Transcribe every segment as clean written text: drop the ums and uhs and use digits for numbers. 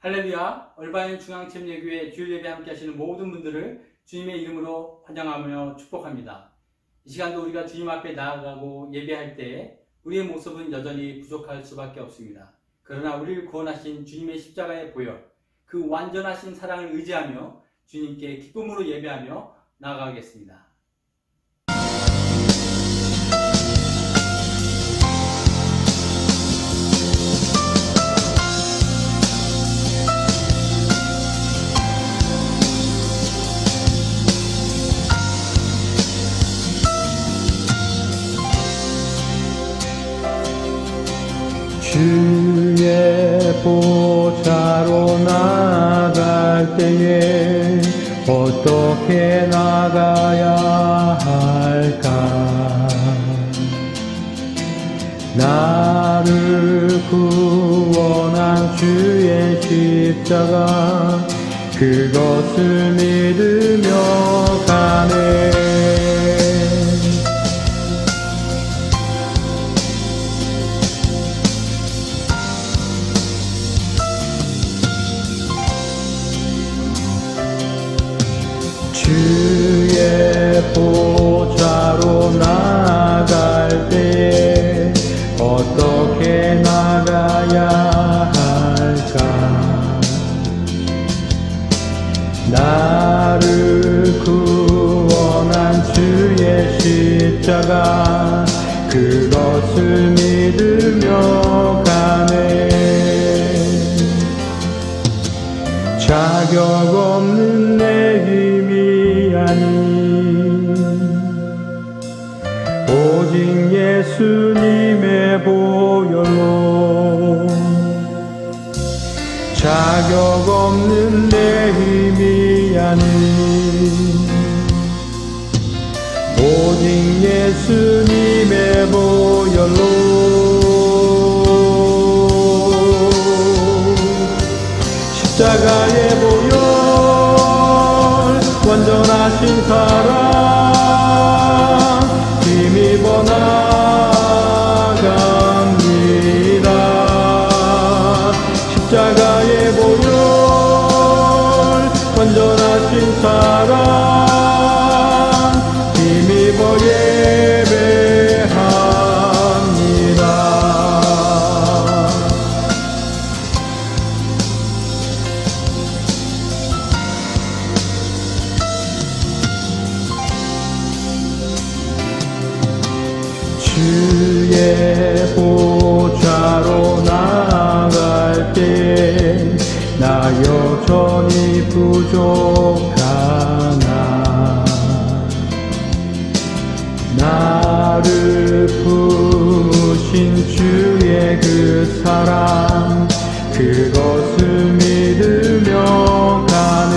할렐루야, 얼바인 중앙체험예교회 주일 예배 함께 하시는 모든 분들을 주님의 이름으로 환영하며 축복합니다. 이 시간도 우리가 주님 앞에 나아가고 예배할 때 우리의 모습은 여전히 부족할 수밖에 없습니다. 그러나 우리를 구원하신 주님의 십자가의 보혈, 그 완전하신 사랑을 의지하며 주님께 기쁨으로 예배하며 나아가겠습니다. 주의 보좌로 나갈 때에 어떻게 나가야 할까? 나를 구원한 주의 십자가 그것을 믿으며 가네. 주의 보좌로 나갈 때에 어떻게 나가야 할까? 나를 구원한 주의 십자가 그것을 믿으며 가네. 자격 없는 내 힘이 아닌 오직 예수님의 보혈로 자격 없는 내 힘이 아닌 오직 예수님의 보혈로 십자가의 보혈 완전하신 사랑 힘입어 나갑니다. 십자가의 보혈 완전하신 사랑 힘입어 예배합니다. 주의 보좌로 나갈 때 나 여전히 부족하나 나를 품으신 주의 그 사랑 그것을 믿으며 가네.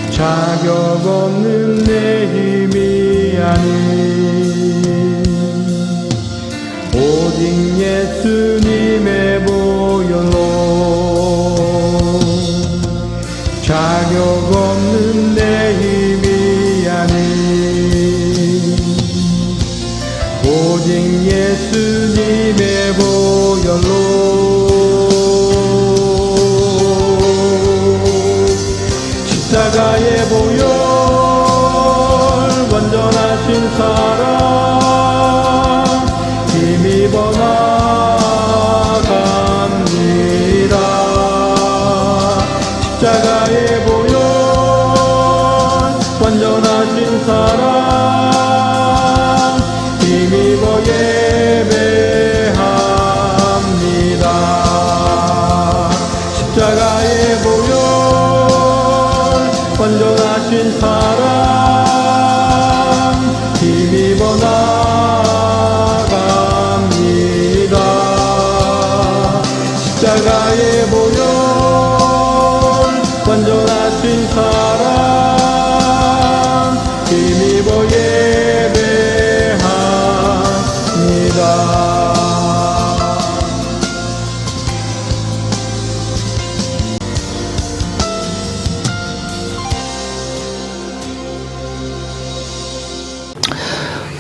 자격 없는 내 힘이 아닌 오직 예수님의 보혈로 자격 없는 내 힘이 아닌 오직 예수님의 보혈로 십자가의 보혈 완전하신 사랑 힘입어 나갑니다. 십자가의 보혈 완전하신 사랑 힘입어 예배합니다. 십자가의 보혈 완전하신 사랑 힘입어 나갑니다. 십자가의 보혈 완전하신 사랑 힘입어 예배합니다.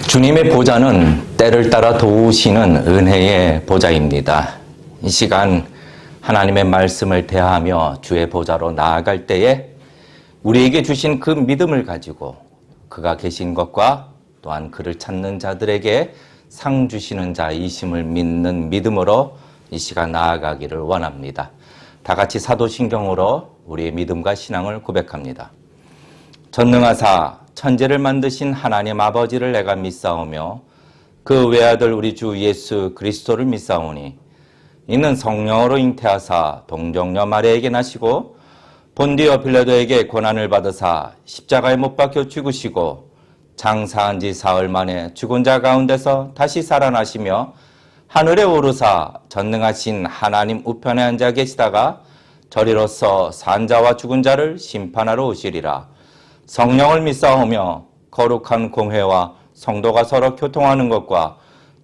주님의 보좌는 때를 따라 도우시는 은혜의 보좌입니다. 이 시간 하나님의 말씀을 대하며 주의 보좌로 나아갈 때에 우리에게 주신 그 믿음을 가지고 그가 계신 것과 또한 그를 찾는 자들에게 상 주시는 자이심을 믿는 믿음으로 이 시간 나아가기를 원합니다. 다 같이 사도신경으로 우리의 믿음과 신앙을 고백합니다. 전능하사 천지를 만드신 하나님 아버지를 내가 믿사오며 그 외아들 우리 주 예수 그리스도를 믿사오니 이는 성령으로 잉태하사 동정녀 마리아에게 나시고 본디오 빌라도에게 고난을 받으사 십자가에 못 박혀 죽으시고 장사한 지 사흘 만에 죽은 자 가운데서 다시 살아나시며 하늘에 오르사 전능하신 하나님 우편에 앉아 계시다가 저리로서 산 자와 죽은 자를 심판하러 오시리라. 성령을 믿사오며 거룩한 공회와 성도가 서로 교통하는 것과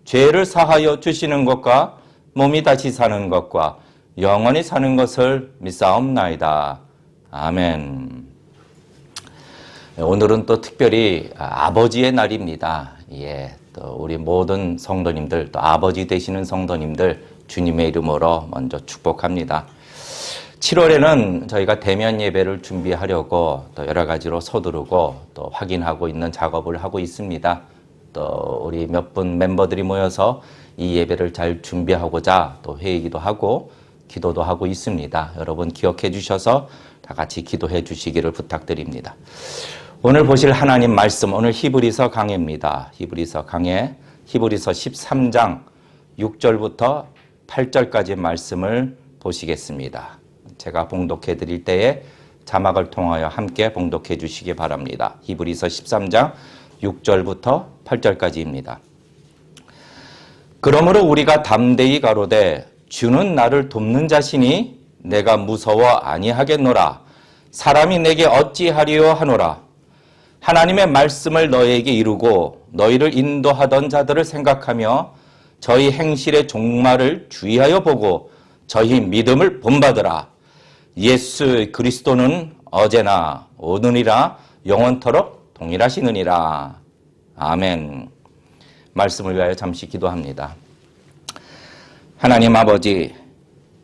죄를 사하여 주시는 것과 몸이 다시 사는 것과 영원히 사는 것을 믿사옵나이다. 아멘. 오늘은 또 특별히 아버지의 날입니다. 또 우리 모든 성도님들, 또 아버지 되시는 성도님들 주님의 이름으로 먼저 축복합니다. 7월에는 저희가 대면 예배를 준비하려고 또 여러 가지로 서두르고 또 확인하고 있는 작업을 하고 있습니다. 또 우리 몇 분 멤버들이 모여서 이 예배를 잘 준비하고자 또 회의기도 하고 기도도 하고 있습니다. 여러분 기억해 주셔서 다 같이 기도해 주시기를 부탁드립니다. 오늘 보실 하나님 말씀, 오늘 히브리서 강해입니다. 히브리서 강해, 히브리서 13장 6절부터 8절까지 말씀을 보시겠습니다. 제가 봉독해 드릴 때에 자막을 통하여 함께 봉독해 주시기 바랍니다. 히브리서 13장 6절부터 8절까지입니다. 그러므로 우리가 담대히 가로되 주는 나를 돕는 자시니 내가 무서워 아니하겠노라. 사람이 내게 어찌하리요 하노라. 하나님의 말씀을 너희에게 이루고 너희를 인도하던 자들을 생각하며 저희 행실의 종말을 주의하여 보고 저희 믿음을 본받으라. 예수 그리스도는 어제나 오늘이라 영원토록 동일하시느니라. 아멘. 말씀을 위하여 잠시 기도합니다. 하나님 아버지,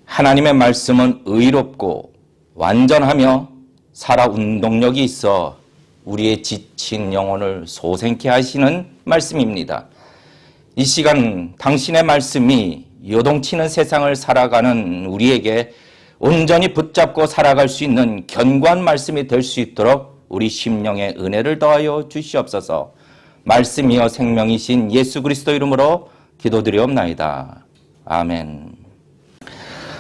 하나님의 말씀은 의롭고 완전하며 살아 운동력이 있어 우리의 지친 영혼을 소생케 하시는 말씀입니다. 이 시간 당신의 말씀이 요동치는 세상을 살아가는 우리에게 온전히 붙잡고 살아갈 수 있는 견고한 말씀이 될 수 있도록 우리 심령에 은혜를 더하여 주시옵소서. 말씀이여 생명이신 예수 그리스도 이름으로 기도드리옵나이다. 아멘.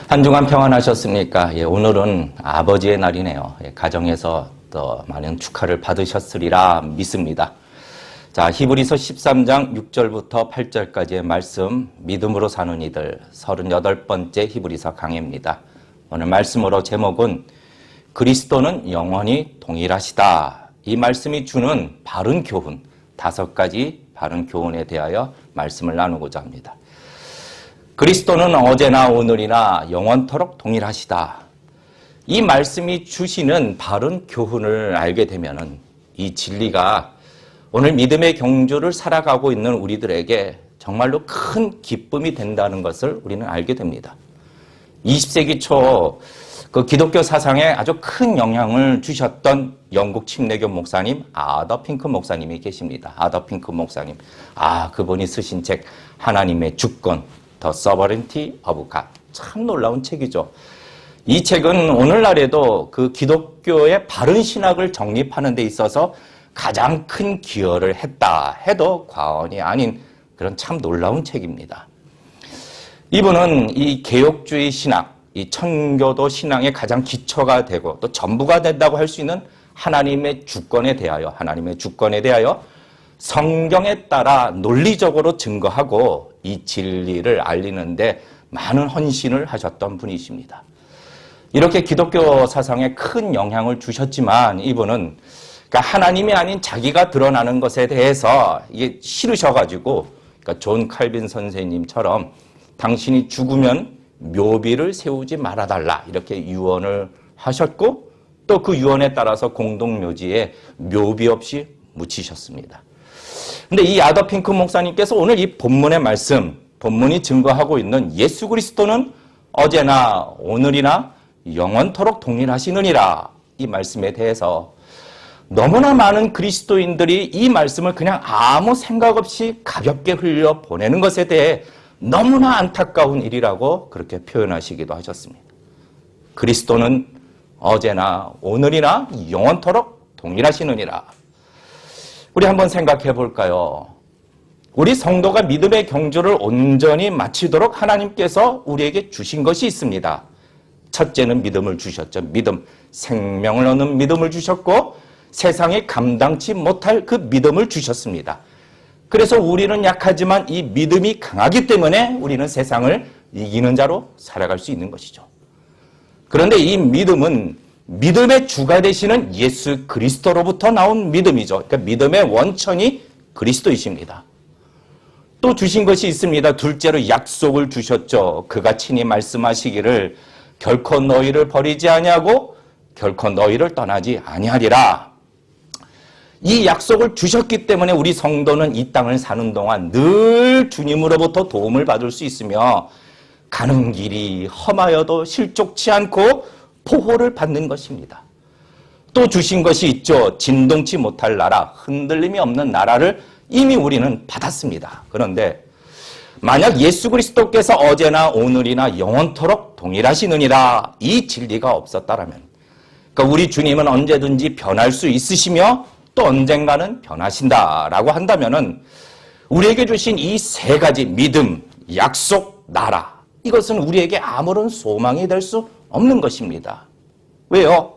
한 주간 평안하셨습니까? 오늘은 아버지의 날이네요. 가정에서 또 많은 축하를 받으셨으리라 믿습니다. 자, 히브리서 13장 6절부터 8절까지의 말씀, 믿음으로 사는 이들 38번째 히브리서 강해입니다. 오늘 말씀으로 제목은 그리스도는 영원히 동일하시다. 이 말씀이 주는 바른 교훈, 5가지 바른 교훈에 대하여 말씀을 나누고자 합니다. 그리스도는 어제나 오늘이나 영원토록 동일하시다. 이 말씀이 주시는 바른 교훈을 알게 되면은 이 진리가 오늘 믿음의 경주를 살아가고 있는 우리들에게 정말로 큰 기쁨이 된다는 것을 우리는 알게 됩니다. 20세기 초 그 기독교 사상에 아주 큰 영향을 주셨던 영국 침례교 목사님 아더 핑크 목사님이 계십니다. 아더 핑크 목사님. 그분이 쓰신 책 하나님의 주권, The Sovereignty of God. 참 놀라운 책이죠. 이 책은 오늘날에도 그 기독교의 바른 신학을 정립하는 데 있어서 가장 큰 기여를 했다 해도 과언이 아닌 그런 참 놀라운 책입니다. 이분은 이 개혁주의 신학, 이 천교도 신앙의 가장 기초가 되고 또 전부가 된다고 할 수 있는 하나님의 주권에 대하여 성경에 따라 논리적으로 증거하고 이 진리를 알리는데 많은 헌신을 하셨던 분이십니다. 이렇게 기독교 사상에 큰 영향을 주셨지만 이분은 그러니까 하나님이 아닌 자기가 드러나는 것에 대해서 이게 싫으셔가지고 그러니까 존 칼빈 선생님처럼 당신이 죽으면 묘비를 세우지 말아달라 이렇게 유언을 하셨고 또 그 유언에 따라서 공동묘지에 묘비 없이 묻히셨습니다. 근데 이 아더 핑크 목사님께서 오늘 이 본문의 말씀, 본문이 증거하고 있는 예수 그리스도는 어제나 오늘이나 영원토록 동일하시느니라. 이 말씀에 대해서 너무나 많은 그리스도인들이 이 말씀을 그냥 아무 생각 없이 가볍게 흘려 보내는 것에 대해 너무나 안타까운 일이라고 그렇게 표현하시기도 하셨습니다. 그리스도는 어제나 오늘이나 영원토록 동일하시느니라. 우리 한번 생각해 볼까요? 우리 성도가 믿음의 경주를 온전히 마치도록 하나님께서 우리에게 주신 것이 있습니다. 첫째는 믿음을 주셨죠. 믿음, 생명을 얻는 믿음을 주셨고 세상이 감당치 못할 그 믿음을 주셨습니다. 그래서 우리는 약하지만 이 믿음이 강하기 때문에 우리는 세상을 이기는 자로 살아갈 수 있는 것이죠. 그런데 이 믿음은 믿음의 주가 되시는 예수 그리스도로부터 나온 믿음이죠. 그러니까 믿음의 원천이 그리스도이십니다. 또 주신 것이 있습니다. 둘째로 약속을 주셨죠. 그가 친히 말씀하시기를 결코 너희를 버리지 아니하고 결코 너희를 떠나지 아니하리라. 이 약속을 주셨기 때문에 우리 성도는 이 땅을 사는 동안 늘 주님으로부터 도움을 받을 수 있으며 가는 길이 험하여도 실족치 않고 보호를 받는 것입니다. 또 주신 것이 있죠. 진동치 못할 나라, 흔들림이 없는 나라를 이미 우리는 받았습니다. 그런데 만약 예수 그리스도께서 어제나 오늘이나 영원토록 동일하시느니라 이 진리가 없었다라면, 그러니까 우리 주님은 언제든지 변할 수 있으시며 또 언젠가는 변하신다라고 한다면은 우리에게 주신 이 세 가지 믿음, 약속, 나라, 이것은 우리에게 아무런 소망이 될 수 없는 것입니다. 왜요?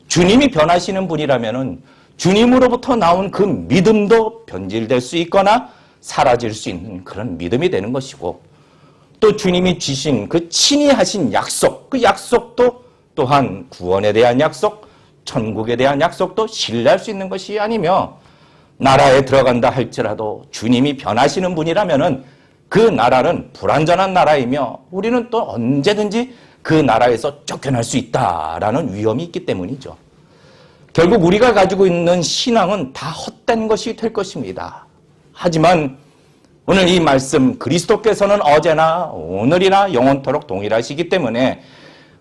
주님이 변하시는 분이라면은 주님으로부터 나온 그 믿음도 변질될 수 있거나 사라질 수 있는 그런 믿음이 되는 것이고, 또 주님이 주신 그 친히 하신 약속, 그 약속도 또한 구원에 대한 약속, 천국에 대한 약속도 신뢰할 수 있는 것이 아니며, 나라에 들어간다 할지라도 주님이 변하시는 분이라면은 그 나라는 불완전한 나라이며 우리는 또 언제든지 그 나라에서 쫓겨날 수 있다라는 위험이 있기 때문이죠. 결국 우리가 가지고 있는 신앙은 다 헛된 것이 될 것입니다. 하지만 오늘 이 말씀, 그리스도께서는 어제나 오늘이나 영원토록 동일하시기 때문에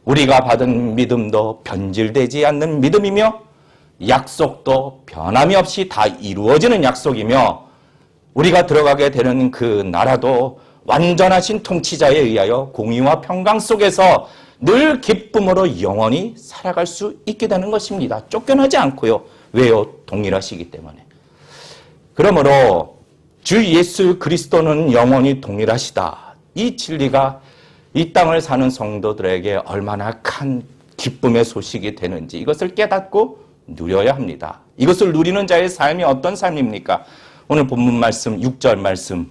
우리가 받은 믿음도 변질되지 않는 믿음이며 약속도 변함이 없이 다 이루어지는 약속이며 우리가 들어가게 되는 그 나라도 완전하신 통치자에 의하여 공의와 평강 속에서 늘 기쁨으로 영원히 살아갈 수 있게 되는 것입니다. 쫓겨나지 않고요. 왜요? 동일하시기 때문에. 그러므로 주 예수 그리스도는 영원히 동일하시다. 이 진리가 이 땅을 사는 성도들에게 얼마나 큰 기쁨의 소식이 되는지 이것을 깨닫고 누려야 합니다. 이것을 누리는 자의 삶이 어떤 삶입니까? 오늘 본문 말씀 6절 말씀.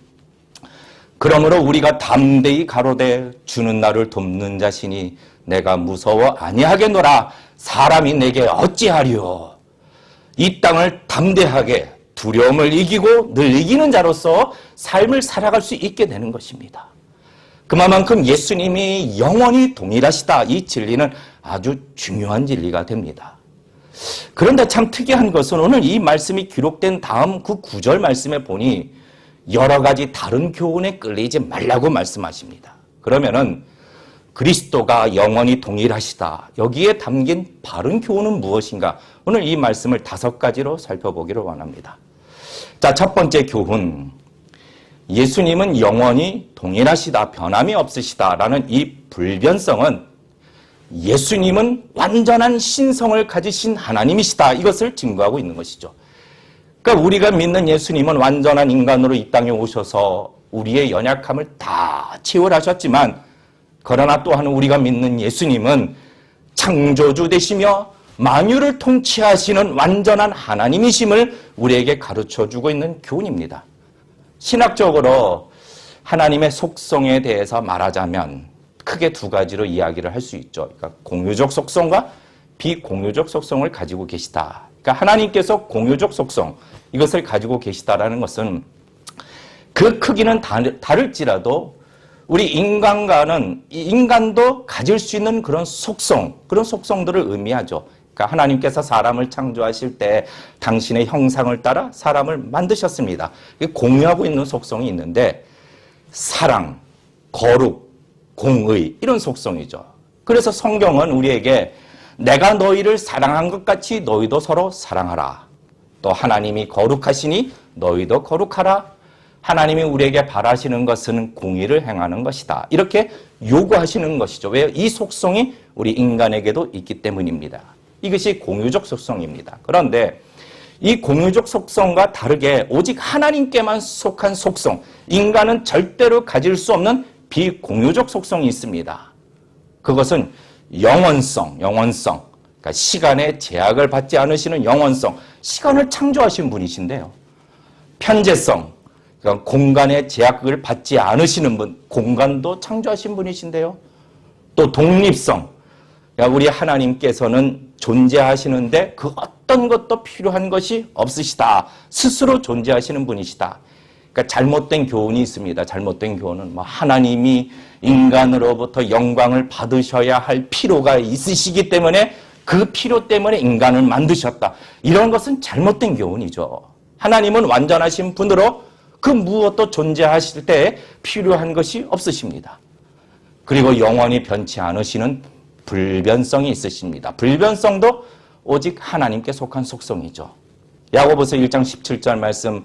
그러므로 우리가 담대히 가로되 주는 나를 돕는 자시니 내가 무서워 아니하겠노라. 사람이 내게 어찌하리요. 이 땅을 담대하게 두려움을 이기고 늘 이기는 자로서 삶을 살아갈 수 있게 되는 것입니다. 그만큼 예수님이 영원히 동일하시다. 이 진리는 아주 중요한 진리가 됩니다. 그런데 참 특이한 것은 오늘 이 말씀이 기록된 다음 그 9절 말씀에 보니 여러 가지 다른 교훈에 끌리지 말라고 말씀하십니다. 그러면은 그리스도가 영원히 동일하시다. 여기에 담긴 바른 교훈은 무엇인가? 오늘 이 말씀을 5가지로 살펴보기를 원합니다. 자, 첫 번째 교훈. 예수님은 영원히 동일하시다. 변함이 없으시다라는 이 불변성은 예수님은 완전한 신성을 가지신 하나님이시다. 이것을 증거하고 있는 것이죠. 그러니까 우리가 믿는 예수님은 완전한 인간으로 이 땅에 오셔서 우리의 연약함을 다 채워하셨지만, 그러나 또한 우리가 믿는 예수님은 창조주 되시며 만유를 통치하시는 완전한 하나님이심을 우리에게 가르쳐주고 있는 교훈입니다. 신학적으로 하나님의 속성에 대해서 말하자면 크게 2가지로 이야기를 할 수 있죠. 그러니까 공유적 속성과 비공유적 속성을 가지고 계시다. 그러니까 하나님께서 공유적 속성, 이것을 가지고 계시다라는 것은 그 크기는 다를지라도 우리 인간도 가질 수 있는 그런 속성들을 의미하죠. 그러니까 하나님께서 사람을 창조하실 때 당신의 형상을 따라 사람을 만드셨습니다. 공유하고 있는 속성이 있는데 사랑, 거룩, 공의 이런 속성이죠. 그래서 성경은 우리에게 내가 너희를 사랑한 것 같이 너희도 서로 사랑하라. 또 하나님이 거룩하시니 너희도 거룩하라. 하나님이 우리에게 바라시는 것은 공의를 행하는 것이다. 이렇게 요구하시는 것이죠. 왜요? 이 속성이 우리 인간에게도 있기 때문입니다. 이것이 공유적 속성입니다. 그런데 이 공유적 속성과 다르게 오직 하나님께만 속한 속성, 인간은 절대로 가질 수 없는 비공유적 속성이 있습니다. 그것은 영원성. 그러니까 시간의 제약을 받지 않으시는 영원성. 시간을 창조하신 분이신데요. 편재성. 그러니까 공간의 제약을 받지 않으시는 분. 공간도 창조하신 분이신데요. 또 독립성. 그러니까 우리 하나님께서는 존재하시는데 그 어떤 것도 필요한 것이 없으시다. 스스로 존재하시는 분이시다. 그러니까 잘못된 교훈이 있습니다. 잘못된 교훈은 하나님이 인간으로부터 영광을 받으셔야 할 필요가 있으시기 때문에 그 필요 때문에 인간을 만드셨다. 이런 것은 잘못된 교훈이죠. 하나님은 완전하신 분으로 그 무엇도 존재하실 때 필요한 것이 없으십니다. 그리고 영원히 변치 않으시는 불변성이 있으십니다. 불변성도 오직 하나님께 속한 속성이죠. 야고보서 1장 17절 말씀,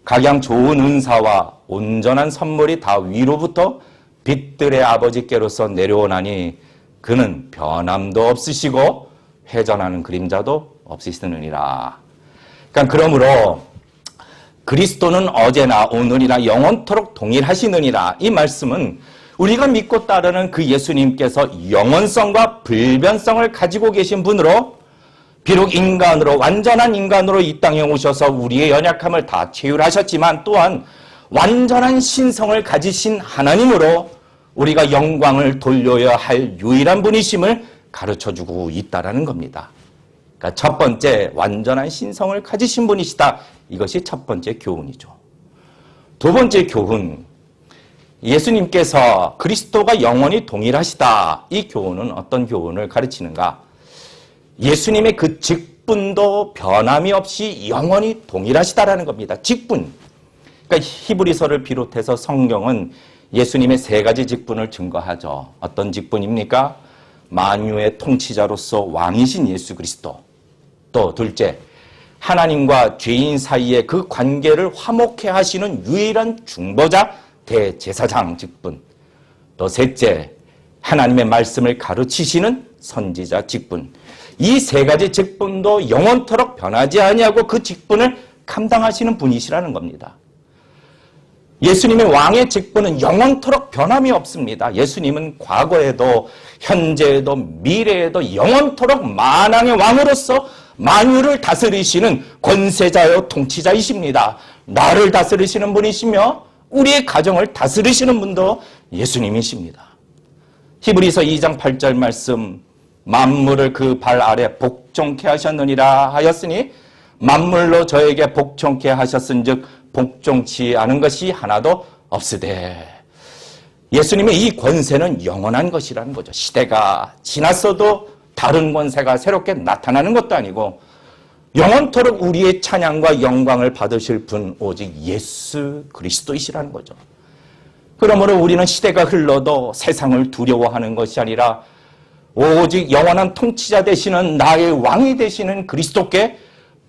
각양 좋은 은사와 온전한 선물이 다 위로부터 빛들의 아버지께로서 내려오나니 그는 변함도 없으시고 회전하는 그림자도 없으시느니라. 그러니까 그러므로 그리스도는 어제나 오늘이나 영원토록 동일하시느니라. 이 말씀은 우리가 믿고 따르는 그 예수님께서 영원성과 불변성을 가지고 계신 분으로 비록 인간으로 완전한 인간으로 이 땅에 오셔서 우리의 연약함을 다 채율하셨지만 또한 완전한 신성을 가지신 하나님으로 우리가 영광을 돌려야 할 유일한 분이심을 가르쳐주고 있다라는 겁니다. 그러니까 첫 번째 완전한 신성을 가지신 분이시다. 이것이 첫 번째 교훈이죠. 두 번째 교훈, 예수님께서 그리스도가 영원히 동일하시다. 이 교훈은 어떤 교훈을 가르치는가? 예수님의 그 직분도 변함이 없이 영원히 동일하시다라는 겁니다. 직분. 그러니까 히브리서를 비롯해서 성경은 예수님의 세 가지 직분을 증거하죠. 어떤 직분입니까? 만유의 통치자로서 왕이신 예수 그리스도. 또 둘째, 하나님과 죄인 사이의 그 관계를 화목해 하시는 유일한 중보자 대제사장 직분. 또 셋째, 하나님의 말씀을 가르치시는 선지자 직분. 이 세 가지 직분도 영원토록 변하지 아니하고 그 직분을 감당하시는 분이시라는 겁니다. 예수님의 왕의 직분은 영원토록 변함이 없습니다. 예수님은 과거에도 현재에도 미래에도 영원토록 만왕의 왕으로서 만유를 다스리시는 권세자요 통치자이십니다. 나를 다스리시는 분이시며 우리의 가정을 다스리시는 분도 예수님이십니다. 히브리서 2장 8절 말씀, 만물을 그 발 아래 복종케 하셨느니라 하였으니 만물로 저에게 복종케 하셨은즉 복종치 않은 것이 하나도 없으되. 예수님의 이 권세는 영원한 것이라는 거죠. 시대가 지났어도 다른 권세가 새롭게 나타나는 것도 아니고 영원토록 우리의 찬양과 영광을 받으실 분 오직 예수 그리스도이시라는 거죠. 그러므로 우리는 시대가 흘러도 세상을 두려워하는 것이 아니라 오직 영원한 통치자 되시는 나의 왕이 되시는 그리스도께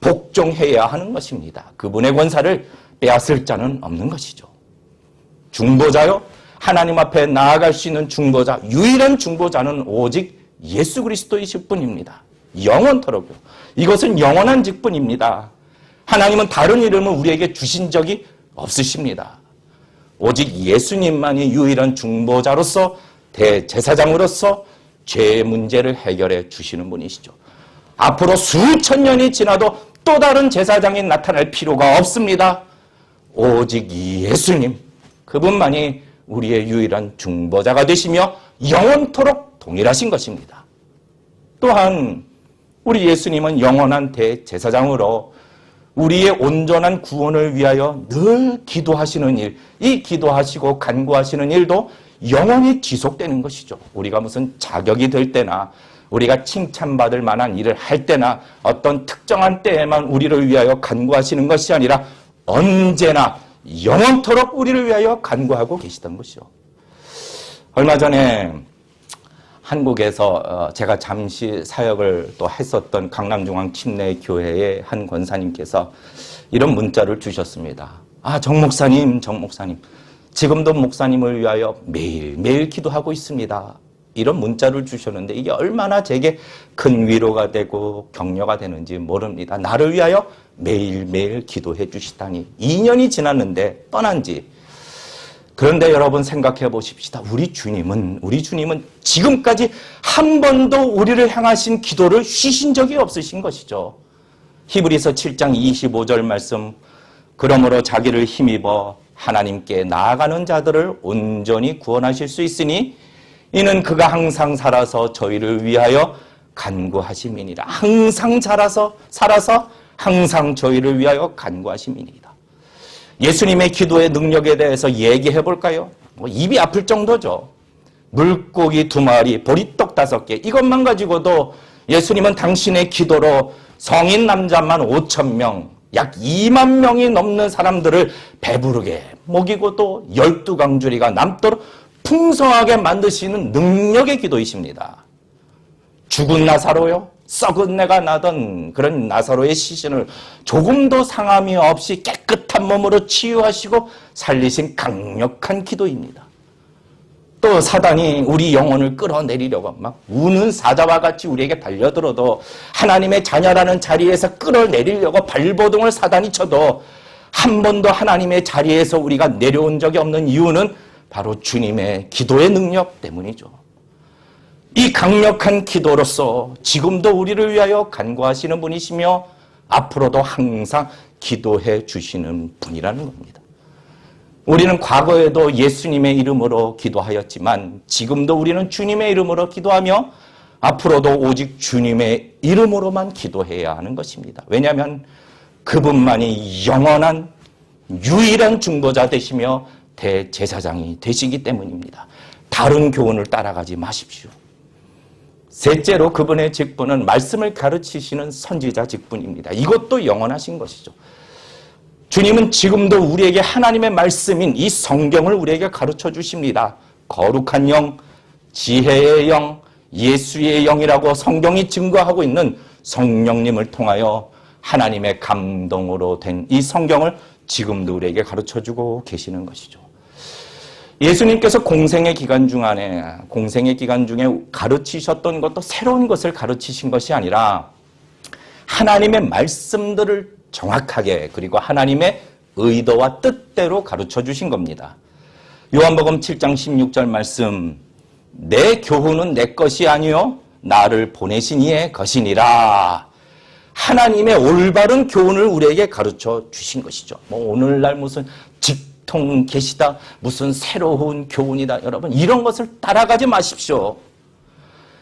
복종해야 하는 것입니다. 그분의 권세를 빼앗을 자는 없는 것이죠. 중보자요? 하나님 앞에 나아갈 수 있는 중보자, 유일한 중보자는 오직 예수 그리스도이실 뿐입니다. 영원토록요. 이것은 영원한 직분입니다. 하나님은 다른 이름을 우리에게 주신 적이 없으십니다. 오직 예수님만이 유일한 중보자로서 대제사장으로서 죄의 문제를 해결해 주시는 분이시죠. 앞으로 수천 년이 지나도 또 다른 제사장이 나타날 필요가 없습니다. 오직 예수님, 그분만이 우리의 유일한 중보자가 되시며 영원토록 동일하신 것입니다. 또한 우리 예수님은 영원한 대제사장으로 우리의 온전한 구원을 위하여 늘 기도하시는 일, 이 기도하시고 간구하시는 일도 영원히 지속되는 것이죠. 우리가 무슨 자격이 될 때나 우리가 칭찬받을 만한 일을 할 때나 어떤 특정한 때에만 우리를 위하여 간구하시는 것이 아니라 언제나 영원토록 우리를 위하여 간구하고 계시던 것이죠. 얼마 전에 한국에서 제가 잠시 사역을 또 했었던 강남중앙 침례교회의 한 권사님께서 이런 문자를 주셨습니다. 정 목사님, 지금도 목사님을 위하여 매일매일 기도하고 있습니다. 이런 문자를 주셨는데 이게 얼마나 제게 큰 위로가 되고 격려가 되는지 모릅니다. 나를 위하여 매일매일 기도해 주시다니 2년이 지났는데 떠난 지. 그런데 여러분 생각해 보십시다. 우리 주님은 지금까지 한 번도 우리를 향하신 기도를 쉬신 적이 없으신 것이죠. 히브리서 7장 25절 말씀, 그러므로 자기를 힘입어 하나님께 나아가는 자들을 온전히 구원하실 수 있으니 이는 그가 항상 살아서 저희를 위하여 간구하심이니라. 항상 살아서 항상 저희를 위하여 간구하심이니라. 예수님의 기도의 능력에 대해서 얘기해 볼까요? 입이 아플 정도죠. 물고기 2마리, 보리떡 5개, 이것만 가지고도 예수님은 당신의 기도로 성인 남자만 5,000명, 약 2만 명이 넘는 사람들을 배부르게 먹이고 또 12강주리가 남도록 풍성하게 만드시는 능력의 기도이십니다. 죽은 나사로요, 썩은 내가 나던 그런 나사로의 시신을 조금도 상함이 없이 깨끗한 몸으로 치유하시고 살리신 강력한 기도입니다. 또 사단이 우리 영혼을 끌어내리려고 막 우는 사자와 같이 우리에게 달려들어도 하나님의 자녀라는 자리에서 끌어내리려고 발버둥을 사단이 쳐도 한 번도 하나님의 자리에서 우리가 내려온 적이 없는 이유는 바로 주님의 기도의 능력 때문이죠. 이 강력한 기도로서 지금도 우리를 위하여 간구하시는 분이시며 앞으로도 항상 기도해 주시는 분이라는 겁니다. 우리는 과거에도 예수님의 이름으로 기도하였지만 지금도 우리는 주님의 이름으로 기도하며 앞으로도 오직 주님의 이름으로만 기도해야 하는 것입니다. 왜냐하면 그분만이 영원한 유일한 중보자 되시며 대제사장이 되시기 때문입니다. 다른 교훈을 따라가지 마십시오. 셋째로 그분의 직분은 말씀을 가르치시는 선지자 직분입니다. 이것도 영원하신 것이죠. 주님은 지금도 우리에게 하나님의 말씀인 이 성경을 우리에게 가르쳐 주십니다. 거룩한 영, 지혜의 영, 예수의 영이라고 성경이 증거하고 있는 성령님을 통하여 하나님의 감동으로 된 이 성경을 지금도 우리에게 가르쳐 주고 계시는 것이죠. 예수님께서 공생의 기간 중에 가르치셨던 것도 새로운 것을 가르치신 것이 아니라 하나님의 말씀들을 정확하게 그리고 하나님의 의도와 뜻대로 가르쳐 주신 겁니다. 요한복음 7장 16절 말씀, 내 교훈은 내 것이 아니요 나를 보내신 이의 것이니라. 하나님의 올바른 교훈을 우리에게 가르쳐 주신 것이죠. 오늘날 무슨 직통 계시다, 무슨 새로운 교훈이다, 여러분 이런 것을 따라가지 마십시오.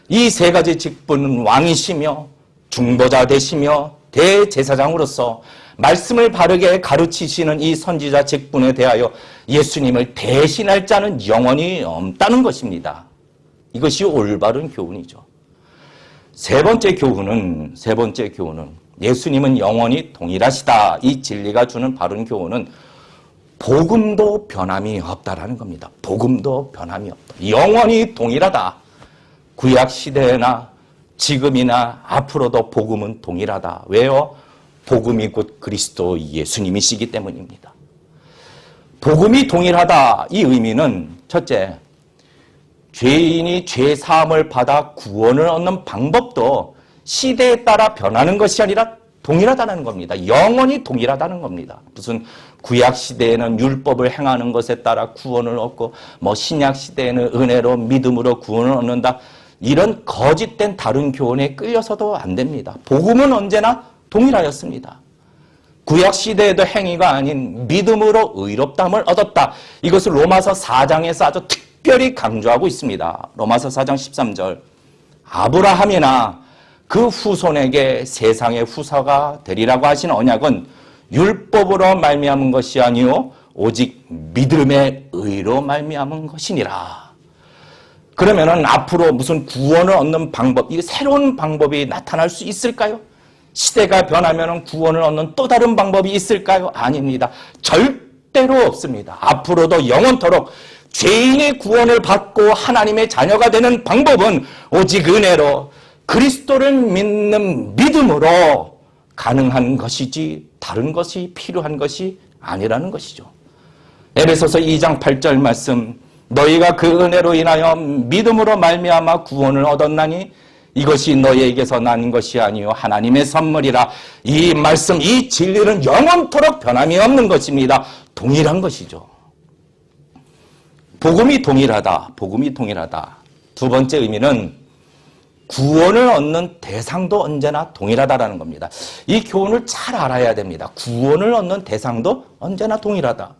이 세 가지 직분은 왕이시며 중보자 되시며 대제사장으로서 말씀을 바르게 가르치시는 이 선지자 직분에 대하여 예수님을 대신할 자는 영원히 없다는 것입니다. 이것이 올바른 교훈이죠. 세 번째 교훈은 예수님은 영원히 동일하시다. 이 진리가 주는 바른 교훈은 복음도 변함이 없다라는 겁니다. 복음도 변함이 없다. 영원히 동일하다. 구약 시대나 지금이나 앞으로도 복음은 동일하다. 왜요? 복음이 곧 그리스도 예수님이시기 때문입니다. 복음이 동일하다. 이 의미는 첫째, 죄인이 죄 사함을 받아 구원을 얻는 방법도 시대에 따라 변하는 것이 아니라 동일하다는 겁니다. 영원히 동일하다는 겁니다. 무슨 구약 시대에는 율법을 행하는 것에 따라 구원을 얻고 신약 시대에는 은혜로 믿음으로 구원을 얻는다. 이런 거짓된 다른 교훈에 끌려서도 안 됩니다. 복음은 언제나 동일하였습니다. 구약 시대에도 행위가 아닌 믿음으로 의롭다함을 얻었다. 이것을 로마서 4장에서 아주 특별히 강조하고 있습니다. 로마서 4장 13절, 아브라함이나 그 후손에게 세상의 후사가 되리라고 하신 언약은 율법으로 말미암은 것이 아니요 오직 믿음의 의로 말미암은 것이니라. 그러면은 앞으로 무슨 구원을 얻는 방법, 이 새로운 방법이 나타날 수 있을까요? 시대가 변하면 구원을 얻는 또 다른 방법이 있을까요? 아닙니다. 절대로 없습니다. 앞으로도 영원토록 죄인의 구원을 받고 하나님의 자녀가 되는 방법은 오직 은혜로 그리스도를 믿는 믿음으로 가능한 것이지 다른 것이 필요한 것이 아니라는 것이죠. 에베소서 2장 8절 말씀, 너희가 그 은혜로 인하여 믿음으로 말미암아 구원을 얻었나니 이것이 너희에게서 난 것이 아니요 하나님의 선물이라. 이 말씀, 이 진리는 영원토록 변함이 없는 것입니다. 동일한 것이죠. 복음이 동일하다. 복음이 동일하다. 두 번째 의미는 구원을 얻는 대상도 언제나 동일하다라는 겁니다. 이 교훈을 잘 알아야 됩니다. 구원을 얻는 대상도 언제나 동일하다.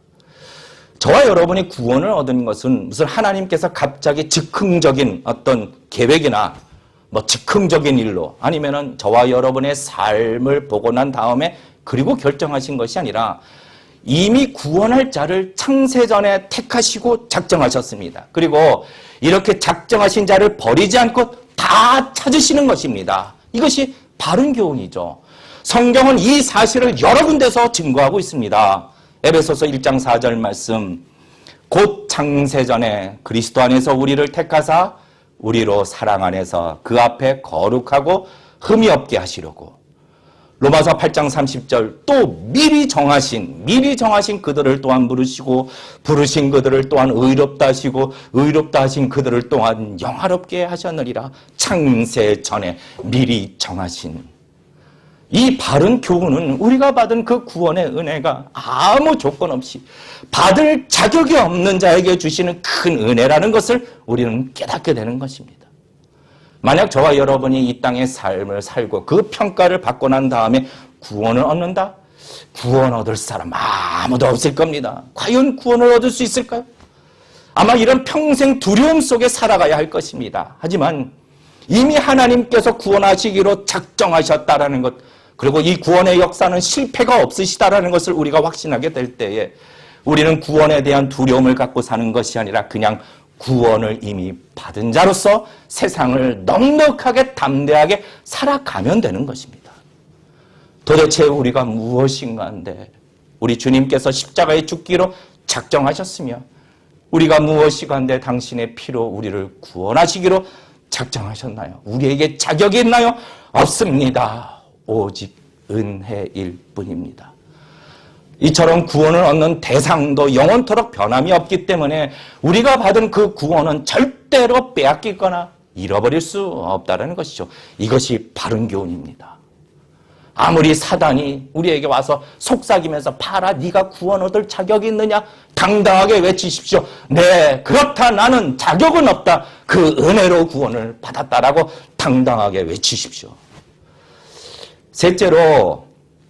저와 여러분이 구원을 얻은 것은 무슨 하나님께서 갑자기 즉흥적인 어떤 계획이나 즉흥적인 일로 아니면은 저와 여러분의 삶을 보고 난 다음에 그리고 결정하신 것이 아니라 이미 구원할 자를 창세전에 택하시고 작정하셨습니다. 그리고 이렇게 작정하신 자를 버리지 않고 다 찾으시는 것입니다. 이것이 바른 교훈이죠. 성경은 이 사실을 여러 군데서 증거하고 있습니다. 에베소서 1장 4절 말씀, 곧 창세전에 그리스도 안에서 우리를 택하사 우리로 사랑 안에서 그 앞에 거룩하고 흠이 없게 하시려고. 로마서 8장 30절, 또 미리 정하신 그들을 또한 부르시고 부르신 그들을 또한 의롭다 하시고 의롭다 하신 그들을 또한 영화롭게 하셨느니라. 창세 전에 미리 정하신. 이 바른 교훈은 우리가 받은 그 구원의 은혜가 아무 조건 없이 받을 자격이 없는 자에게 주시는 큰 은혜라는 것을 우리는 깨닫게 되는 것입니다. 만약 저와 여러분이 이 땅의 삶을 살고 그 평가를 받고 난 다음에 구원을 얻는다? 구원 얻을 사람 아무도 없을 겁니다. 과연 구원을 얻을 수 있을까요? 아마 이런 평생 두려움 속에 살아가야 할 것입니다. 하지만 이미 하나님께서 구원하시기로 작정하셨다라는 것, 그리고 이 구원의 역사는 실패가 없으시다라는 것을 우리가 확신하게 될 때에 우리는 구원에 대한 두려움을 갖고 사는 것이 아니라 그냥 구원을 이미 받은 자로서 세상을 넉넉하게 담대하게 살아가면 되는 것입니다. 도대체 우리가 무엇인가 한데 우리 주님께서 십자가에 죽기로 작정하셨으며 우리가 무엇인가 한데 당신의 피로 우리를 구원하시기로 작정하셨나요? 우리에게 자격이 있나요? 없습니다. 오직 은혜일 뿐입니다. 이처럼 구원을 얻는 대상도 영원토록 변함이 없기 때문에 우리가 받은 그 구원은 절대로 빼앗기거나 잃어버릴 수 없다는 것이죠. 이것이 바른 교훈입니다. 아무리 사단이 우리에게 와서 속삭이면서 봐라, 네가 구원 얻을 자격이 있느냐? 당당하게 외치십시오. 네, 그렇다. 나는 자격은 없다. 그 은혜로 구원을 받았다라고 당당하게 외치십시오. 셋째로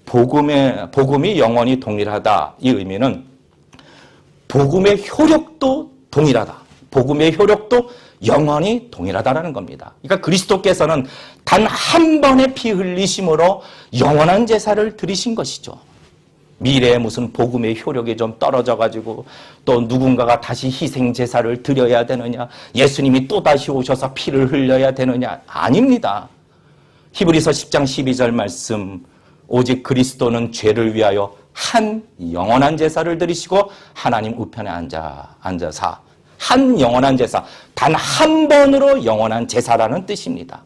복음이 영원히 동일하다. 이 의미는 복음의 효력도 동일하다. 복음의 효력도 영원히 동일하다라는 겁니다. 그러니까 그리스도께서는 단 한 번의 피 흘리심으로 영원한 제사를 드리신 것이죠. 미래에 무슨 복음의 효력이 좀 떨어져가지고 또 누군가가 다시 희생 제사를 드려야 되느냐, 예수님이 또다시 오셔서 피를 흘려야 되느냐, 아닙니다. 히브리서 10장 12절 말씀, 오직 그리스도는 죄를 위하여 한 영원한 제사를 드리시고 하나님 우편에 앉아사. 한 영원한 제사, 단 한 번으로 영원한 제사라는 뜻입니다.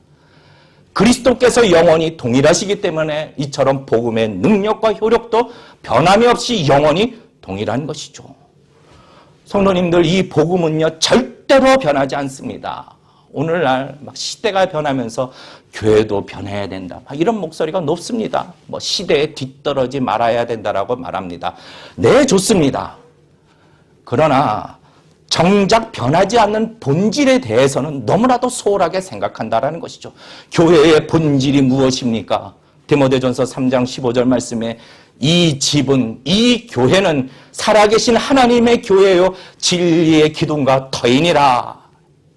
그리스도께서 영원히 동일하시기 때문에 이처럼 복음의 능력과 효력도 변함이 없이 영원히 동일한 것이죠. 성도님들, 이 복음은요 절대로 변하지 않습니다. 오늘날 막 시대가 변하면서 교회도 변해야 된다, 이런 목소리가 높습니다. 시대에 뒤떨어지 말아야 된다라고 말합니다. 네, 좋습니다. 그러나 정작 변하지 않는 본질에 대해서는 너무나도 소홀하게 생각한다라는 것이죠. 교회의 본질이 무엇입니까? 디모데전서 3장 15절 말씀에 이 집은, 이 교회는 살아계신 하나님의 교회요 진리의 기둥과 터이니라.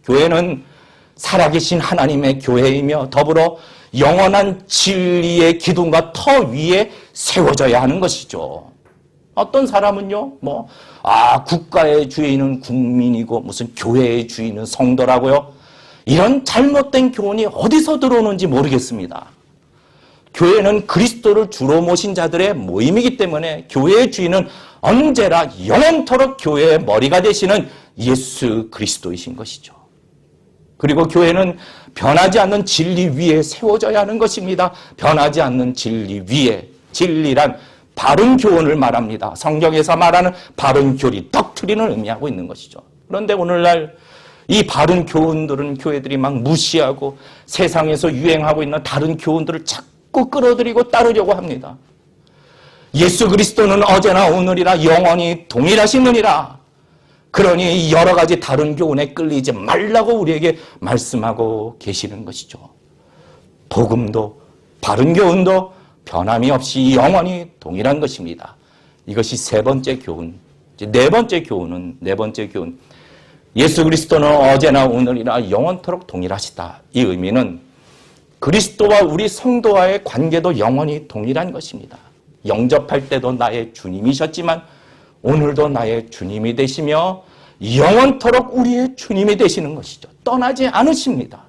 교회는 살아계신 하나님의 교회이며 더불어 영원한 진리의 기둥과 터 위에 세워져야 하는 것이죠. 어떤 사람은요, 국가의 주인은 국민이고 무슨 교회의 주인은 성도라고요? 이런 잘못된 교훈이 어디서 들어오는지 모르겠습니다. 교회는 그리스도를 주로 모신 자들의 모임이기 때문에 교회의 주인은 언제나 영원토록 교회의 머리가 되시는 예수 그리스도이신 것이죠. 그리고 교회는 변하지 않는 진리 위에 세워져야 하는 것입니다. 변하지 않는 진리 위에, 진리란 바른 교훈을 말합니다. 성경에서 말하는 바른 교리, 덕트린을 의미하고 있는 것이죠. 그런데 오늘날 이 바른 교훈들은 교회들이 막 무시하고 세상에서 유행하고 있는 다른 교훈들을 자꾸 끌어들이고 따르려고 합니다. 예수 그리스도는 어제나 오늘이나 영원히 동일하시느니라. 그러니 여러 가지 다른 교훈에 끌리지 말라고 우리에게 말씀하고 계시는 것이죠. 복음도 바른 교훈도 변함이 없이 영원히 동일한 것입니다. 이것이 세 번째 교훈. 네 번째 교훈. 예수 그리스도는 어제나 오늘이나 영원토록 동일하시다. 이 의미는 그리스도와 우리 성도와의 관계도 영원히 동일한 것입니다. 영접할 때도 나의 주님이셨지만 오늘도 나의 주님이 되시며 영원토록 우리의 주님이 되시는 것이죠. 떠나지 않으십니다.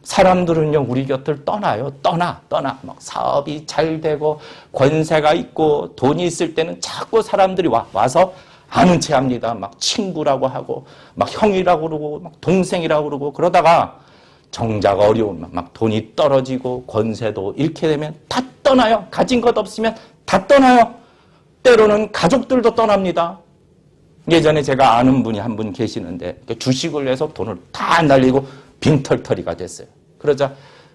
사람들은요, 우리 곁을 떠나요. 떠나. 막 사업이 잘 되고 권세가 있고 돈이 있을 때는 자꾸 사람들이 와서 아는 체 합니다. 막 친구라고 하고 막 형이라고 그러고 막 동생이라고 그러고 그러다가 정작 어려우면 막 돈이 떨어지고 권세도 잃게 되면 다 떠나요. 가진 것 없으면 다 떠나요. 때로는 가족들도 떠납니다. 예전에 제가 아는 분이 한 분 계시는데 주식을 해서 돈을 다 날리고 빈털터리가 됐어요. 그러자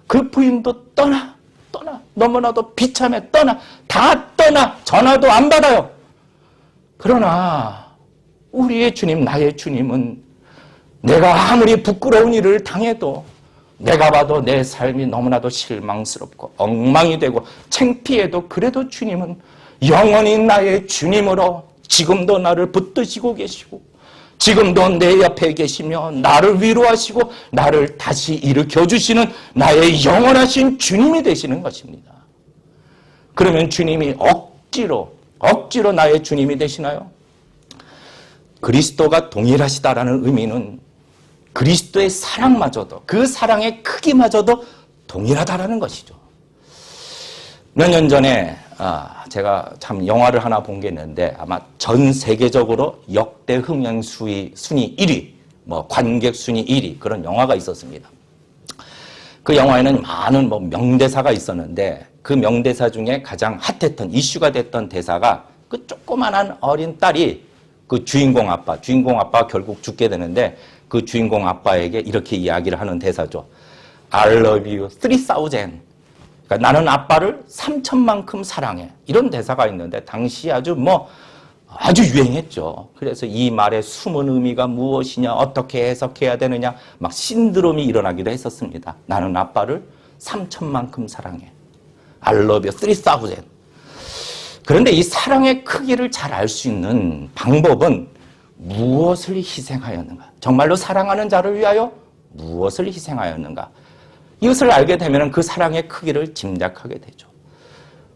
그 부인도 떠나. 너무나도 비참해. 다 떠나. 전화도 안 받아요. 그러나 우리의 주님, 나의 주님은 내가 아무리 부끄러운 일을 당해도 내가 봐도 내 삶이 너무나도 실망스럽고 엉망이 되고 창피해도 그래도 주님은 영원히 나의 주님으로 지금도 나를 붙드시고 계시고 지금도 내 옆에 계시며 나를 위로하시고 나를 다시 일으켜 주시는 나의 영원하신 주님이 되시는 것입니다. 그러면 주님이 억지로 나의 주님이 되시나요? 그리스도가 동일하시다라는 의미는 그리스도의 사랑마저도, 그 사랑의 크기마저도 동일하다라는 것이죠. 몇 년 전에 제가 참 영화를 하나 본 게 있는데 아마 전 세계적으로 역대 흥행 순위 1위, 관객 순위 1위 그런 영화가 있었습니다. 그 영화에는 많은 명대사가 있었는데 그 명대사 중에 가장 핫했던 이슈가 됐던 대사가 그 조그만한 어린 딸이 그 주인공 아빠가 결국 죽게 되는데 그 주인공 아빠에게 이렇게 이야기를 하는 대사죠. I love you 3,000. 그러니까 나는 아빠를 3,000만큼 사랑해. 이런 대사가 있는데 당시 아주 유행했죠. 그래서 이 말의 숨은 의미가 무엇이냐, 어떻게 해석해야 되느냐, 막 신드롬이 일어나기도 했었습니다. 나는 아빠를 3,000만큼 사랑해. I love you 3,000. 그런데 이 사랑의 크기를 잘 알 수 있는 방법은 무엇을 희생하였는가? 정말로 사랑하는 자를 위하여 무엇을 희생하였는가? 이것을 알게 되면 그 사랑의 크기를 짐작하게 되죠.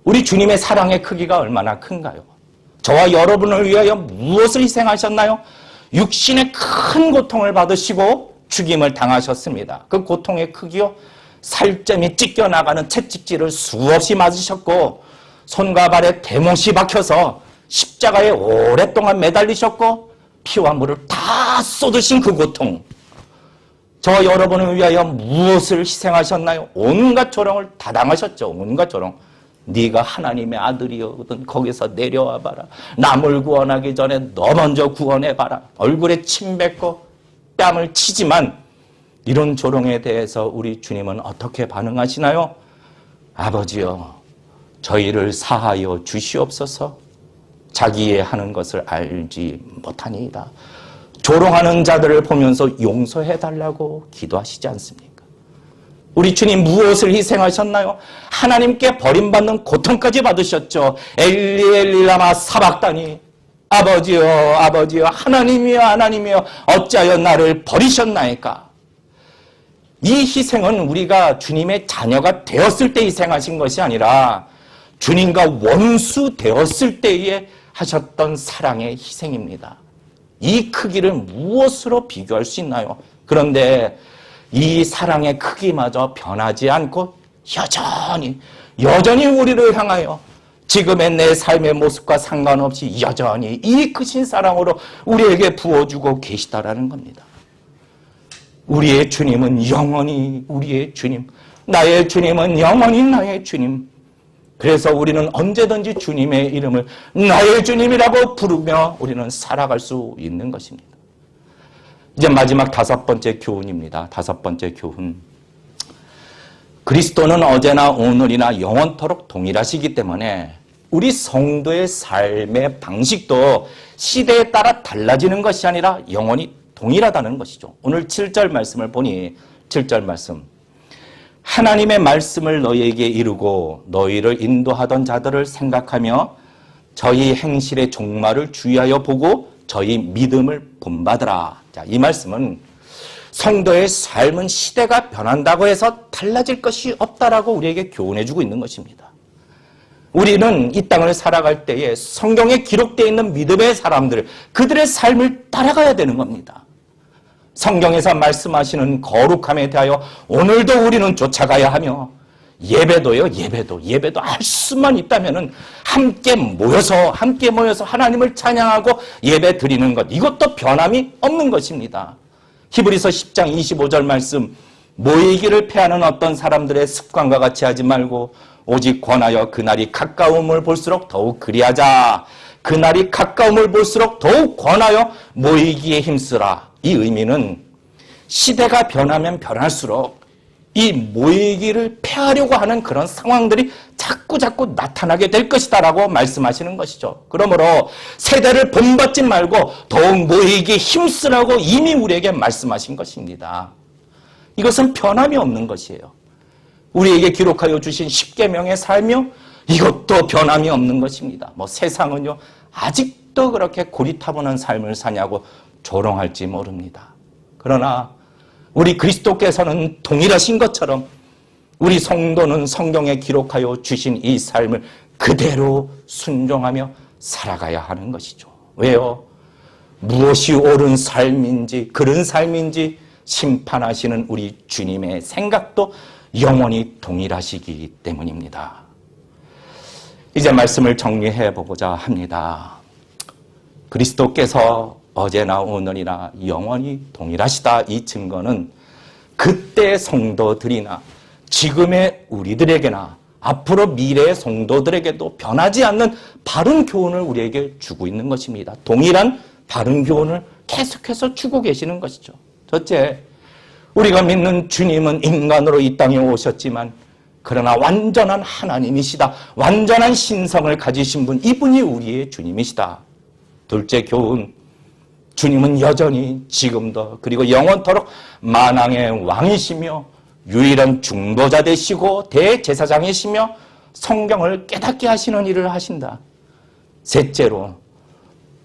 우리 주님의 사랑의 크기가 얼마나 큰가요? 저와 여러분을 위하여 무엇을 희생하셨나요? 육신의 큰 고통을 받으시고 죽임을 당하셨습니다. 그 고통의 크기요, 살점이 찢겨나가는 채찍질을 수없이 맞으셨고 손과 발에 대못이 박혀서 십자가에 오랫동안 매달리셨고 피와 물을 다 쏟으신 그 고통, 저 여러분을 위하여 무엇을 희생하셨나요? 온갖 조롱을 다 당하셨죠. 온갖 조롱. 네가 하나님의 아들이거든 거기서 내려와 봐라. 남을 구원하기 전에 너 먼저 구원해 봐라. 얼굴에 침 뱉고 뺨을 치지만 이런 조롱에 대해서 우리 주님은 어떻게 반응하시나요? 아버지여, 저희를 사하여 주시옵소서. 자기의 하는 것을 알지 못하니이다. 조롱하는 자들을 보면서 용서해달라고 기도하시지 않습니까? 우리 주님 무엇을 희생하셨나요? 하나님께 버림받는 고통까지 받으셨죠. 엘리 엘리 라마 사박다니. 아버지여 하나님이여 어찌하여 나를 버리셨나이까? 이 희생은 우리가 주님의 자녀가 되었을 때 희생하신 것이 아니라 주님과 원수 되었을 때에 하셨던 사랑의 희생입니다. 이 크기를 무엇으로 비교할 수 있나요? 그런데 이 사랑의 크기마저 변하지 않고 여전히 우리를 향하여 지금의 내 삶의 모습과 상관없이 여전히 이 크신 사랑으로 우리에게 부어주고 계시다라는 겁니다. 우리의 주님은 영원히 우리의 주님, 나의 주님은 영원히 나의 주님. 그래서 우리는 언제든지 주님의 이름을 나의 주님이라고 부르며 우리는 살아갈 수 있는 것입니다. 이제 마지막 5번째 교훈입니다. 5번째 교훈. 그리스도는 어제나 오늘이나 영원토록 동일하시기 때문에 우리 성도의 삶의 방식도 시대에 따라 달라지는 것이 아니라 영원히 동일하다는 것이죠. 오늘 7절 말씀을 보니 7절 말씀. 하나님의 말씀을 너희에게 이루고 너희를 인도하던 자들을 생각하며 저희 행실의 종말을 주의하여 보고 저희 믿음을 본받으라. 자, 이 말씀은 성도의 삶은 시대가 변한다고 해서 달라질 것이 없다라고 우리에게 교훈해주고 있는 것입니다. 우리는 이 땅을 살아갈 때에 성경에 기록되어 있는 믿음의 사람들, 그들의 삶을 따라가야 되는 겁니다. 성경에서 말씀하시는 거룩함에 대하여 오늘도 우리는 쫓아가야 하며 예배도요, 예배도 할 수만 있다면은 함께 모여서 하나님을 찬양하고 예배 드리는 것, 이것도 변함이 없는 것입니다. 히브리서 10장 25절 말씀, 모이기를 패하는 어떤 사람들의 습관과 같이 하지 말고 오직 권하여 그날이 가까움을 볼수록 더욱 그리하자. 그날이 가까움을 볼수록 더욱 권하여 모이기에 힘쓰라. 이 의미는 시대가 변하면 변할수록 이 모이기를 패하려고 하는 그런 상황들이 자꾸 나타나게 될 것이다 라고 말씀하시는 것이죠. 그러므로 세대를 본받지 말고 더욱 모이기에 힘쓰라고 이미 우리에게 말씀하신 것입니다. 이것은 변함이 없는 것이에요. 우리에게 기록하여 주신 십계명의 삶이요, 이것도 변함이 없는 것입니다. 세상은요 아직도 그렇게 고리타분한 삶을 사냐고 조롱할지 모릅니다. 그러나 우리 그리스도께서는 동일하신 것처럼 우리 성도는 성경에 기록하여 주신 이 삶을 그대로 순종하며 살아가야 하는 것이죠. 왜요? 무엇이 옳은 삶인지 그런 삶인지 심판하시는 우리 주님의 생각도 영원히 동일하시기 때문입니다. 이제 말씀을 정리해 보고자 합니다. 그리스도께서 어제나 오늘이나 영원히 동일하시다, 이 증거는 그때 성도들이나 지금의 우리들에게나 앞으로 미래의 성도들에게도 변하지 않는 바른 교훈을 우리에게 주고 있는 것입니다. 동일한 바른 교훈을 계속해서 주고 계시는 것이죠. 첫째, 우리가 믿는 주님은 인간으로 이 땅에 오셨지만 그러나 완전한 하나님이시다. 완전한 신성을 가지신 분, 이분이 우리의 주님이시다. 둘째 교훈, 주님은 여전히 지금도 그리고 영원토록 만왕의 왕이시며 유일한 중보자 되시고 대제사장이시며 성경을 깨닫게 하시는 일을 하신다. 셋째로,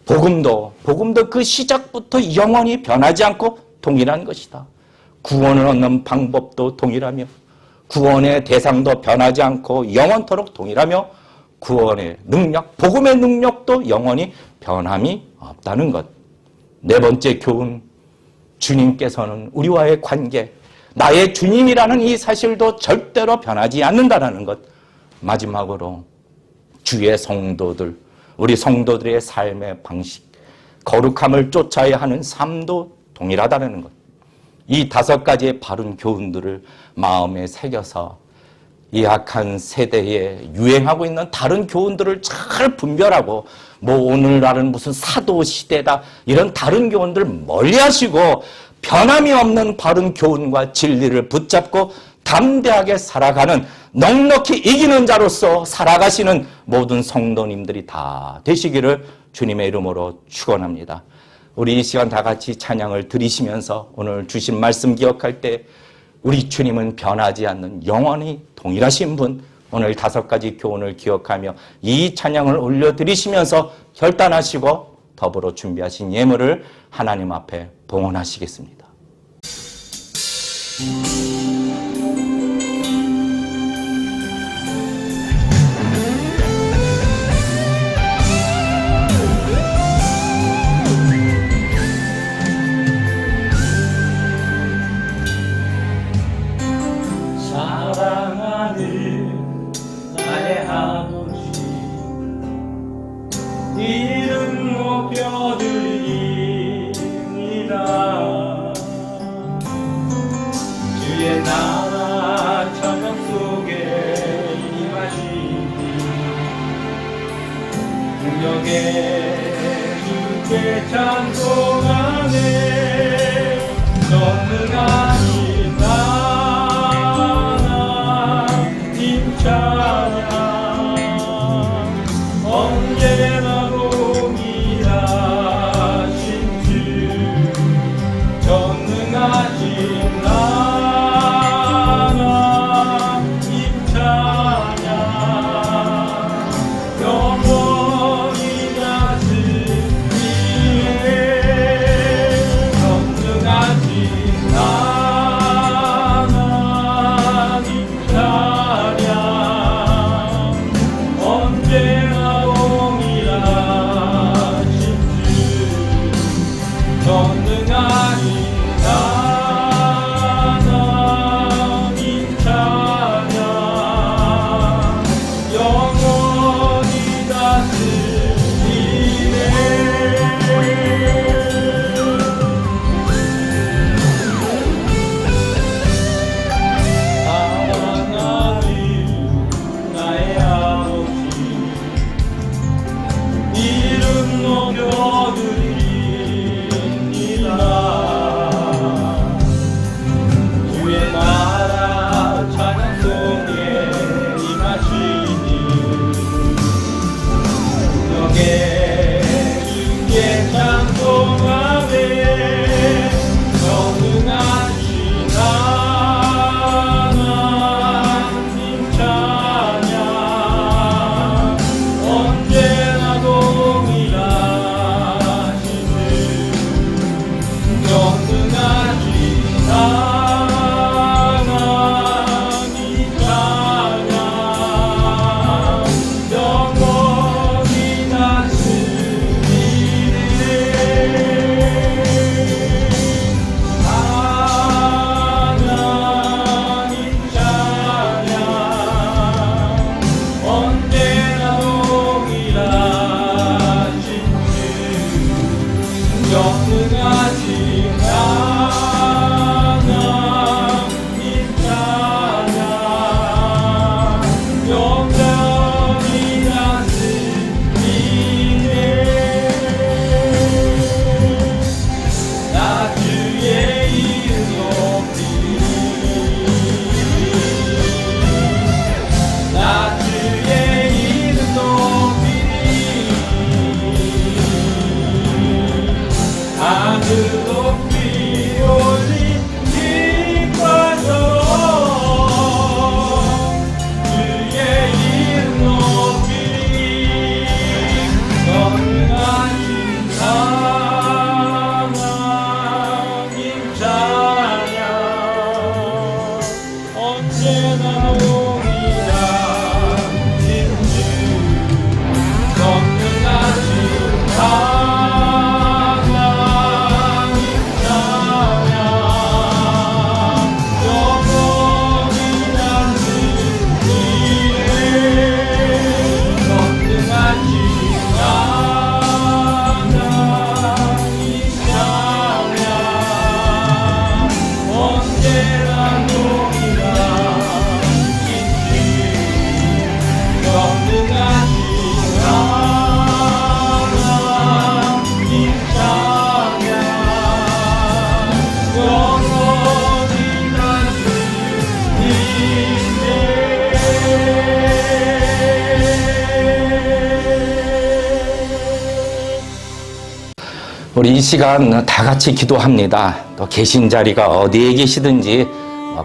복음도 그 시작부터 영원히 변하지 않고 동일한 것이다. 구원을 얻는 방법도 동일하며 구원의 대상도 변하지 않고 영원토록 동일하며 구원의 능력, 복음의 능력도 영원히 변함이 없다는 것. 네 번째 교훈, 주님께서는 우리와의 관계, 나의 주님이라는 이 사실도 절대로 변하지 않는다는 것. 마지막으로 주의 성도들, 우리 성도들의 삶의 방식, 거룩함을 쫓아야 하는 삶도 동일하다는 것. 이 5가지의 바른 교훈들을 마음에 새겨서 이 악한 세대에 유행하고 있는 다른 교훈들을 잘 분별하고 오늘날은 무슨 사도 시대다 이런 다른 교훈들 멀리하시고 변함이 없는 바른 교훈과 진리를 붙잡고 담대하게 살아가는 넉넉히 이기는 자로서 살아가시는 모든 성도님들이 다 되시기를 주님의 이름으로 축원합니다. 우리 이 시간 다 같이 찬양을 드리시면서 오늘 주신 말씀 기억할 때 우리 주님은 변하지 않는 영원히 동일하신 분, 오늘 5가지 교훈을 기억하며 이 찬양을 올려드리시면서 결단하시고 더불어 준비하신 예물을 하나님 앞에 봉헌하시겠습니다. 사랑하는 나의 아버지, 주께 찬송하네 전능하신 하나님 찬양 언제나 동일하신 주 전능하신 하나님 찬양 영원히 다스리네 전능하신 하나님 찬양 언제나 동일하신 주 전능하신 하나님 찬양 영원히 다스리네 하나님 나의 아버지 이름 높여드립니다 주의 나라 찬양 속에 임하시니 영에 주께 찬송하네 전능하신 하나님 찬양 언제나 동일하신 주 전능하신 하나님 찬양 영원히 다스리네 하나님 찬양 언제나 동일하신 주 전능하신 하나님 찬양 영원히 다스리네 나 주의 이름 높이리 나 주의 이름 높이리 하늘 높이 올린 빛과처럼 주의 이름 높이리 전능하신 하나님 찬양 언제나 동일하신 주 전능하신 하나님 찬양 영원히 다스리네 전능하신 하나님 찬양 언제나 동일하신 주 전능하신 하나님 찬양 영원히 다스리네 우리 이 시간 다 같이 기도합니다. 또 계신 자리가 어디에 계시든지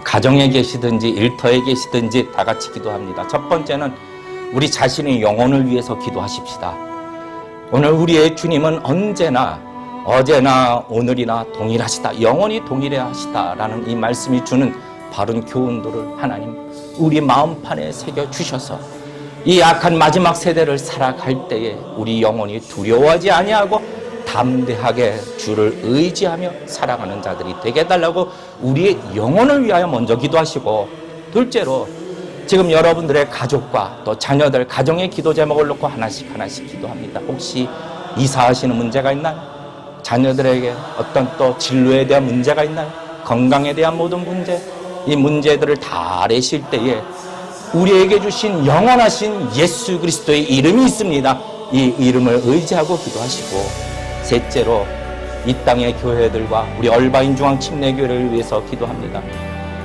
가정에 계시든지 일터에 계시든지 다 같이 기도합니다. 첫 번째는 우리 자신의 영혼을 위해서 기도하십시다. 오늘 우리의 주님은 언제나 어제나 오늘이나 동일하시다. 영원히 동일하시다라는 이 말씀이 주는 바른 교훈들을 하나님 우리 마음판에 새겨주셔서 이 악한 마지막 세대를 살아갈 때에 우리 영혼이 두려워하지 아니하고 담대하게 주를 의지하며 살아가는 자들이 되게 해달라고 우리의 영혼을 위하여 먼저 기도하시고, 둘째로 지금 여러분들의 가족과 또 자녀들 가정의 기도 제목을 놓고 하나씩 기도합니다. 혹시 이사하시는 문제가 있나요? 자녀들에게 어떤 또 진로에 대한 문제가 있나요? 건강에 대한 모든 문제, 이 문제들을 다 아뢰실 때에 우리에게 주신 영원하신 예수 그리스도의 이름이 있습니다. 이 이름을 의지하고 기도하시고, 셋째로 이 땅의 교회들과 우리 얼바인 중앙 침례교회를 위해서 기도합니다.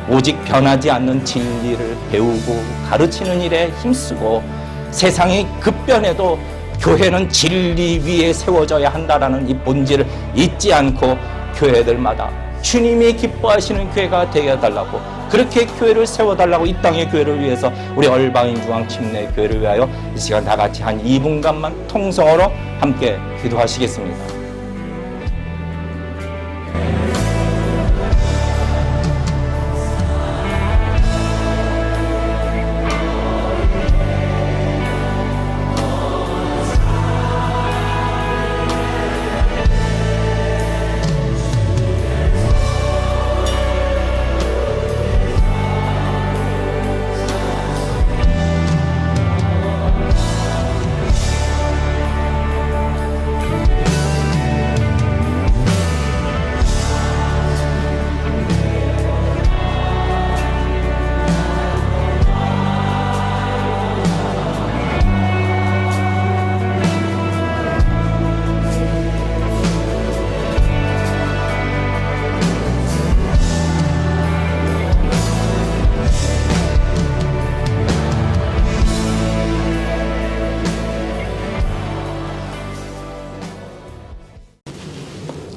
오직 변하지 않는 진리를 배우고 가르치는 일에 힘쓰고 세상이 급변해도 교회는 진리 위에 세워져야 한다라는 이 본질을 잊지 않고 교회들마다 주님이 기뻐하시는 교회가 되게 해달라고, 그렇게 교회를 세워달라고, 이 땅의 교회를 위해서 우리 얼바인 중앙 침례교회를 위하여 이 시간 다 같이 한 2분간만 통성으로 함께 기도하시겠습니다.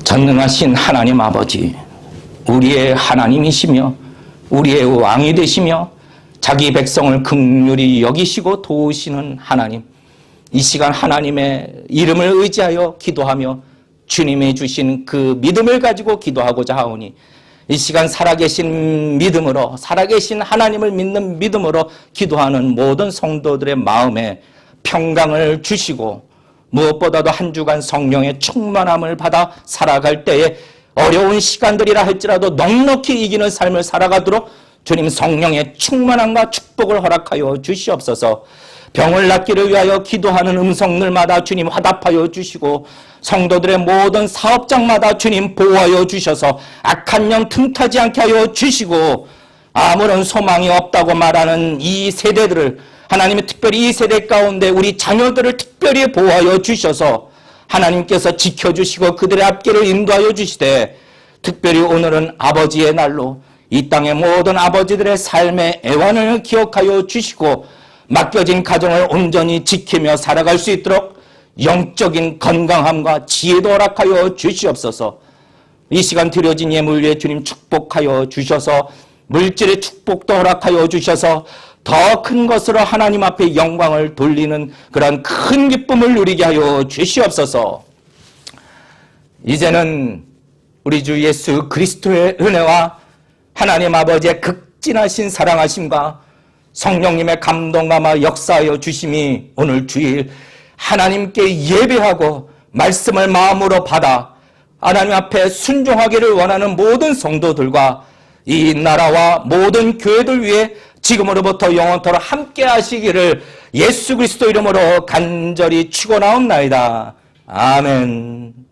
전능하신 하나님 아버지, 우리의 하나님이시며 우리의 왕이 되시며 자기 백성을 긍휼히 여기시고 도우시는 하나님, 이 시간 하나님의 이름을 의지하여 기도하며 주님이 주신 그 믿음을 가지고 기도하고자 하오니, 이 시간 살아계신 믿음으로, 살아계신 하나님을 믿는 믿음으로 기도하는 모든 성도들의 마음에 평강을 주시고, 무엇보다도 한 주간 성령의 충만함을 받아 살아갈 때에 어려운 시간들이라 할지라도 넉넉히 이기는 삶을 살아가도록 주님 성령의 충만함과 축복을 허락하여 주시옵소서. 병을 낫기를 위하여 기도하는 음성들마다 주님 화답하여 주시고, 성도들의 모든 사업장마다 주님 보호하여 주셔서 악한 영 틈타지 않게 하여 주시고, 아무런 소망이 없다고 말하는 이 세대들을 하나님이 특별히 이 세대 가운데 우리 자녀들을 특별히 보호하여 주셔서 하나님께서 지켜주시고 그들의 앞길을 인도하여 주시되, 특별히 오늘은 아버지의 날로 이 땅의 모든 아버지들의 삶의 애환을 기억하여 주시고 맡겨진 가정을 온전히 지키며 살아갈 수 있도록 영적인 건강함과 지혜도 허락하여 주시옵소서. 이 시간 드려진 예물 위에 주님 축복하여 주셔서 물질의 축복도 허락하여 주셔서 더 큰 것으로 하나님 앞에 영광을 돌리는 그런 큰 기쁨을 누리게 하여 주시옵소서. 이제는 우리 주 예수 그리스도의 은혜와 하나님 아버지의 극진하신 사랑하심과 성령님의 감동감화 역사하여 주심이 오늘 주일 하나님께 예배하고 말씀을 마음으로 받아 하나님 앞에 순종하기를 원하는 모든 성도들과 이 나라와 모든 교회들 위해 지금으로부터 영원토록 함께 하시기를 예수 그리스도 이름으로 간절히 축원하옵나이다. 아멘.